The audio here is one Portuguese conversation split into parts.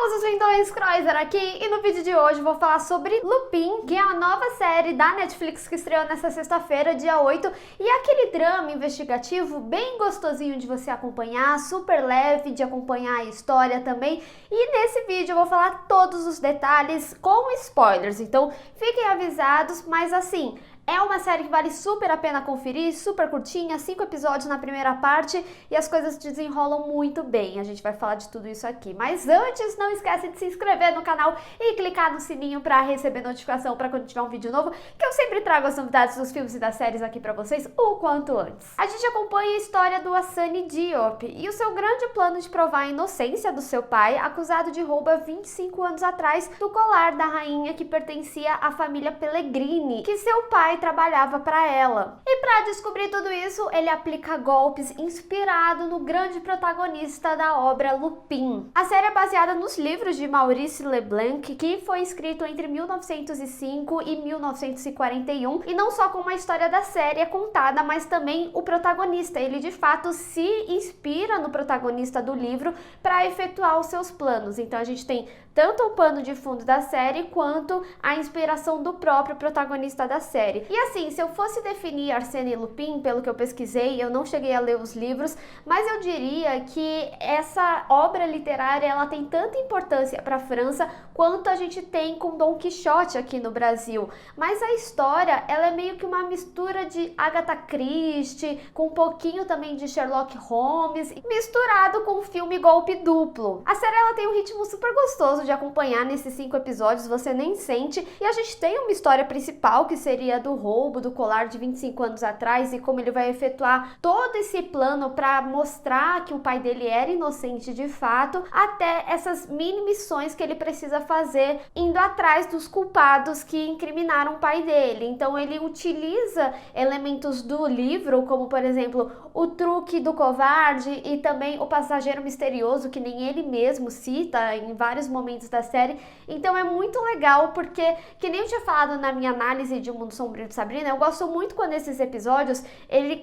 famosos lindões, Kreuzer aqui, e no vídeo de hoje vou falar sobre Lupin, que é a nova série da Netflix que estreou nessa sexta-feira, dia 8, e é aquele drama investigativo bem gostosinho de você acompanhar, super leve de acompanhar a história também, e nesse vídeo eu vou falar todos os detalhes com spoilers, então fiquem avisados, mas assim, é uma série que vale super a pena conferir, super curtinha, 5 episódios na primeira parte e as coisas desenrolam muito bem. A gente vai falar de tudo isso aqui. Mas antes, não esquece de se inscrever no canal e clicar no sininho para receber notificação para quando tiver um vídeo novo, que eu sempre trago as novidades dos filmes e das séries aqui para vocês o quanto antes. A gente acompanha a história do Assane Diop e o seu grande plano de provar a inocência do seu pai, acusado de roubo há 25 anos atrás do colar da rainha que pertencia à família Pellegrini, que seu pai trabalhava para ela. E para descobrir tudo isso, ele aplica golpes inspirado no grande protagonista da obra Lupin. A série é baseada nos livros de Maurice Leblanc, que foi escrito entre 1905 e 1941, e não só como a história da série é contada, mas também o protagonista. Ele de fato se inspira no protagonista do livro para efetuar os seus planos. Então a gente tem tanto o pano de fundo da série quanto a inspiração do próprio protagonista da série. E assim, se eu fosse definir Arsène Lupin, pelo que eu pesquisei, eu não cheguei a ler os livros, mas eu diria que essa obra literária ela tem tanta importância para a França quanto a gente tem com Dom Quixote aqui no Brasil. Mas a história, ela é meio que uma mistura de Agatha Christie, com um pouquinho também de Sherlock Holmes, misturado com o filme Golpe Duplo. A série ela tem um ritmo super gostoso de acompanhar nesses 5 episódios, você nem sente, e a gente tem uma história principal que seria do roubo do colar de 25 anos atrás e como ele vai efetuar todo esse plano para mostrar que o pai dele era inocente de fato, até essas mini missões que ele precisa fazer indo atrás dos culpados que incriminaram o pai dele. Então ele utiliza elementos do livro, como por exemplo o truque do covarde e também o passageiro misterioso, que nem ele mesmo cita em vários momentos da série. Então é muito legal porque, que nem eu tinha falado na minha análise de O Mundo Sombrio de Sabrina, eu gosto muito quando esses episódios,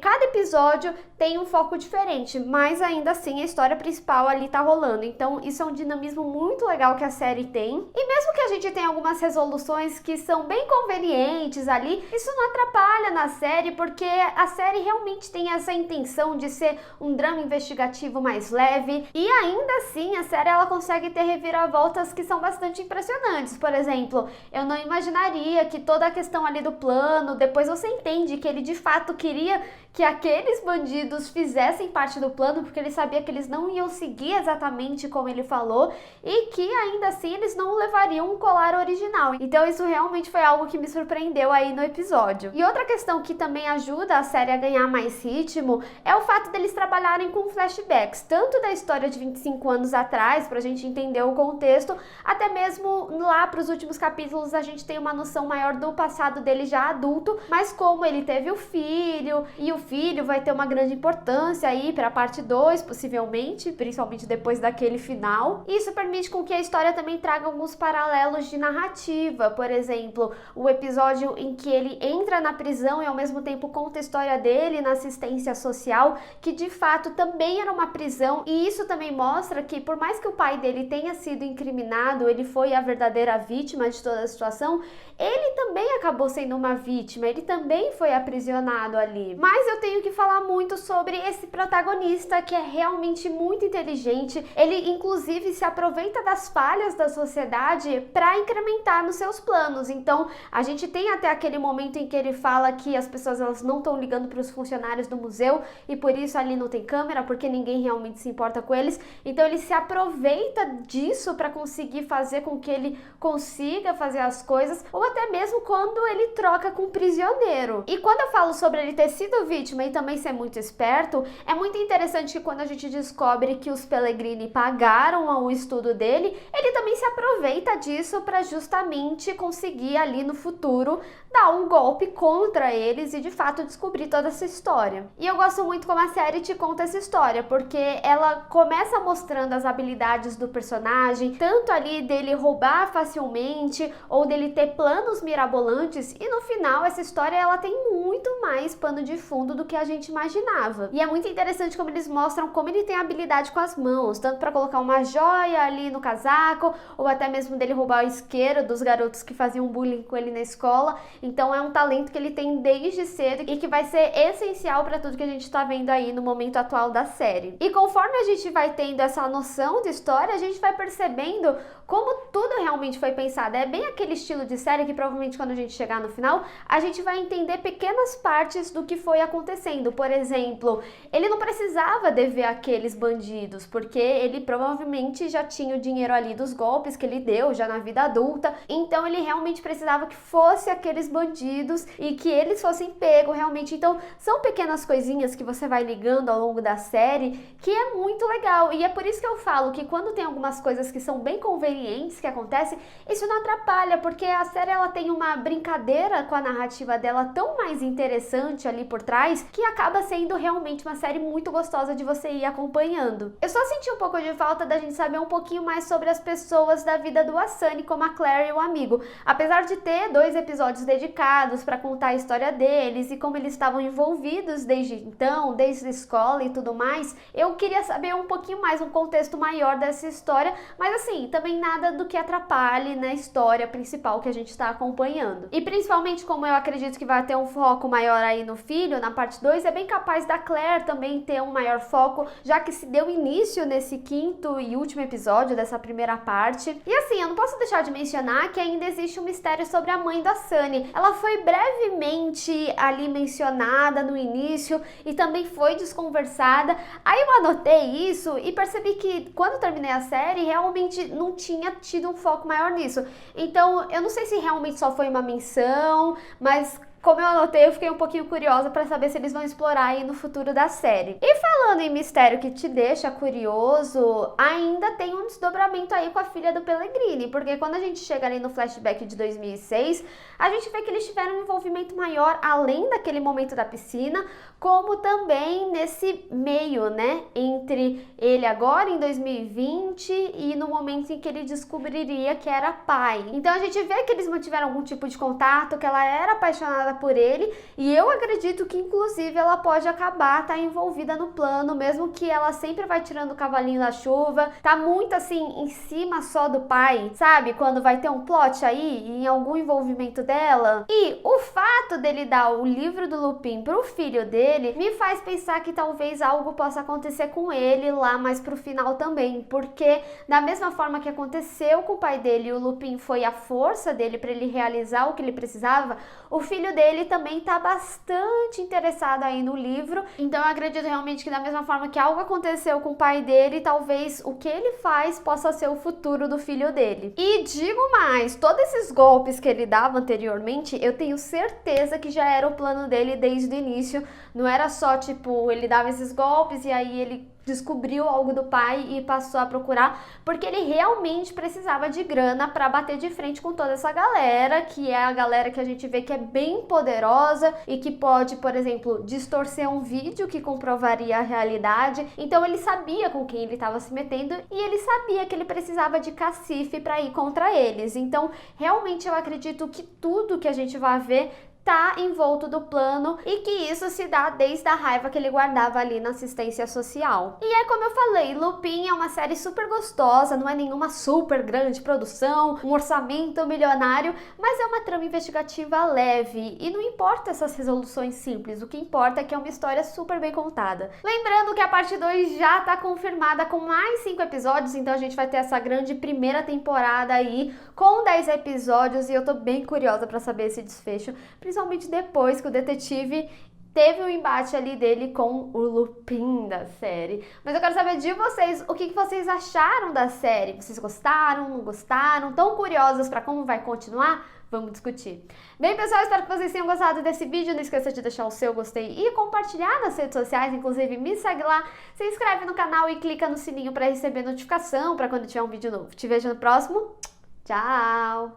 cada episódio tem um foco diferente, mas ainda assim a história principal ali tá rolando. Então isso é um dinamismo muito legal que a série tem. E mesmo que a gente tenha algumas resoluções que são bem convenientes ali, isso não atrapalha na série, porque a série realmente tem essa intenção de ser um drama investigativo mais leve, e ainda assim a série ela consegue ter reviravoltas que são bastante impressionantes. Por exemplo, eu não imaginaria que toda a questão ali do plano, depois você entende que ele de fato queria que aqueles bandidos fizessem parte do plano, porque ele sabia que eles não iam seguir exatamente como ele falou, e que ainda assim eles não levariam um colar original. Então isso realmente foi algo que me surpreendeu aí no episódio. E outra questão que também ajuda a série a ganhar mais ritmo é o fato deles trabalharem com flashbacks, tanto da história de 25 anos atrás, pra gente entender o contexto, até mesmo lá para os últimos capítulos a gente tem uma noção maior do passado dele já adulto, mas como ele teve o filho, e o filho vai ter uma grande importância aí para a parte 2, possivelmente, principalmente depois daquele final. Isso permite com que a história também traga alguns paralelos de narrativa, por exemplo, o episódio em que ele entra na prisão e ao mesmo tempo conta a história dele na assistência social, que de fato também era uma prisão, e isso também mostra que por mais que o pai dele tenha sido incriminado, ele foi a verdadeira vítima de toda a situação, ele também acabou sendo uma vítima, ele também foi aprisionado ali. Mas eu tenho que falar muito sobre esse protagonista que é realmente muito inteligente, ele inclusive se aproveita das falhas da sociedade para incrementar nos seus planos. Então a gente tem até aquele momento em que ele fala que as pessoas elas não estão ligando para os funcionários do museu e por isso ali não tem câmera, porque ninguém realmente se importa com eles. Então ele se aproveita disso para conseguir fazer com que ele consiga fazer as coisas, ou até mesmo quando ele troca com um prisioneiro. E quando eu falo sobre ele ter sido vítima e também ser muito esperto, é muito interessante que quando a gente descobre que os Pellegrini pagaram o estudo dele, ele também se aproveita disso para justamente conseguir ali no futuro dar um golpe contra eles e de fato descobrir toda essa história. E eu gosto muito como a série te conta essa história, porque ela começa mostrando as habilidades do personagem, tanto ali dele roubar facilmente ou dele ter planos mirabolantes, e no final essa história ela tem muito mais pano de fundo profundo do que a gente imaginava. E é muito interessante como eles mostram como ele tem habilidade com as mãos, tanto para colocar uma joia ali no casaco, ou até mesmo dele roubar o isqueiro dos garotos que faziam bullying com ele na escola. Então é um talento que ele tem desde cedo e que vai ser essencial para tudo que a gente tá vendo aí no momento atual da série. E conforme a gente vai tendo essa noção de história, a gente vai percebendo como tudo realmente foi pensado. É bem aquele estilo de série que provavelmente quando a gente chegar no final, a gente vai entender pequenas partes do que foi acontecendo. Por exemplo, ele não precisava dever aqueles bandidos, porque ele provavelmente já tinha o dinheiro ali dos golpes que ele deu já na vida adulta. Então ele realmente precisava que fosse aqueles bandidos e que eles fossem pegos realmente. Então são pequenas coisinhas que você vai ligando ao longo da série que é muito legal. E é por isso que eu falo que quando tem algumas coisas que são bem convenientes que acontecem, isso não atrapalha, porque a série ela tem uma brincadeira com a narrativa dela tão mais interessante ali por trás, que acaba sendo realmente uma série muito gostosa de você ir acompanhando. Eu só senti um pouco de falta da gente saber um pouquinho mais sobre as pessoas da vida do Asani, como a Claire e o amigo. Apesar de ter 2 episódios dedicados para contar a história deles e como eles estavam envolvidos desde então, desde a escola e tudo mais, eu queria saber um pouquinho mais, um contexto maior dessa história, mas assim, também nada do que atrapalhe na história principal que a gente está acompanhando. E principalmente como eu acredito que vai ter um foco maior aí no filho, na parte 2, é bem capaz da Claire também ter um maior foco, já que se deu início nesse 5º e último episódio dessa primeira parte. E assim, eu não posso deixar de mencionar que ainda existe um mistério sobre a mãe da Sunny. Ela foi brevemente ali mencionada no início e também foi desconversada. Aí eu anotei isso e percebi que quando terminei a série, realmente não tinha tido um foco maior nisso. Então, eu não sei se realmente só foi uma menção, mas como eu anotei, eu fiquei um pouquinho curiosa para saber se eles vão explorar aí no futuro da série. E falando em mistério que te deixa curioso, ainda tem um desdobramento aí com a filha do Pellegrini, porque quando a gente chega ali no flashback de 2006, a gente vê que eles tiveram um envolvimento maior além daquele momento da piscina, como também nesse meio, né, entre ele agora em 2020 e no momento em que ele descobriria que era pai. Então a gente vê que eles mantiveram algum tipo de contato, que ela era apaixonada por ele, e eu acredito que inclusive ela pode acabar envolvida no plano, mesmo que ela sempre vai tirando o cavalinho da chuva, tá muito assim em cima só do pai, sabe? Quando vai ter um plot aí em algum envolvimento dela. E o fato dele dar o livro do Lupin pro filho dele me faz pensar que talvez algo possa acontecer com ele lá mais pro final também, porque da mesma forma que aconteceu com o pai dele, o Lupin foi a força dele para ele realizar o que ele precisava, o filho dele também tá bastante interessado aí no livro. Então eu acredito realmente que da mesma forma que algo aconteceu com o pai dele, talvez o que ele faz possa ser o futuro do filho dele. E digo mais, todos esses golpes que ele dava anteriormente, eu tenho certeza que já era o plano dele desde o início. Não era só tipo, ele dava esses golpes e aí ele descobriu algo do pai e passou a procurar, porque ele realmente precisava de grana para bater de frente com toda essa galera, que é a galera que a gente vê que é bem poderosa e que pode, por exemplo, distorcer um vídeo que comprovaria a realidade. Então ele sabia com quem ele estava se metendo e ele sabia que ele precisava de cacife para ir contra eles. Então realmente eu acredito que tudo que a gente vai ver tá envolto do plano e que isso se dá desde a raiva que ele guardava ali na assistência social. E é como eu falei, Lupin é uma série super gostosa, não é nenhuma super grande produção, um orçamento milionário, mas é uma trama investigativa leve e não importa essas resoluções simples, o que importa é que é uma história super bem contada. Lembrando que a parte 2 já tá confirmada com mais 5 episódios, então a gente vai ter essa grande primeira temporada aí com 10 episódios e eu tô bem curiosa pra saber esse desfecho, principalmente depois que o detetive teve um embate ali dele com o Lupin da série. Mas eu quero saber de vocês, o que vocês acharam da série? Vocês gostaram, não gostaram? Tão curiosos pra como vai continuar? Vamos discutir. Bem, pessoal, espero que vocês tenham gostado desse vídeo. Não esqueça de deixar o seu gostei e compartilhar nas redes sociais. Inclusive, me segue lá, se inscreve no canal e clica no sininho para receber notificação para quando tiver um vídeo novo. Te vejo no próximo. Tchau!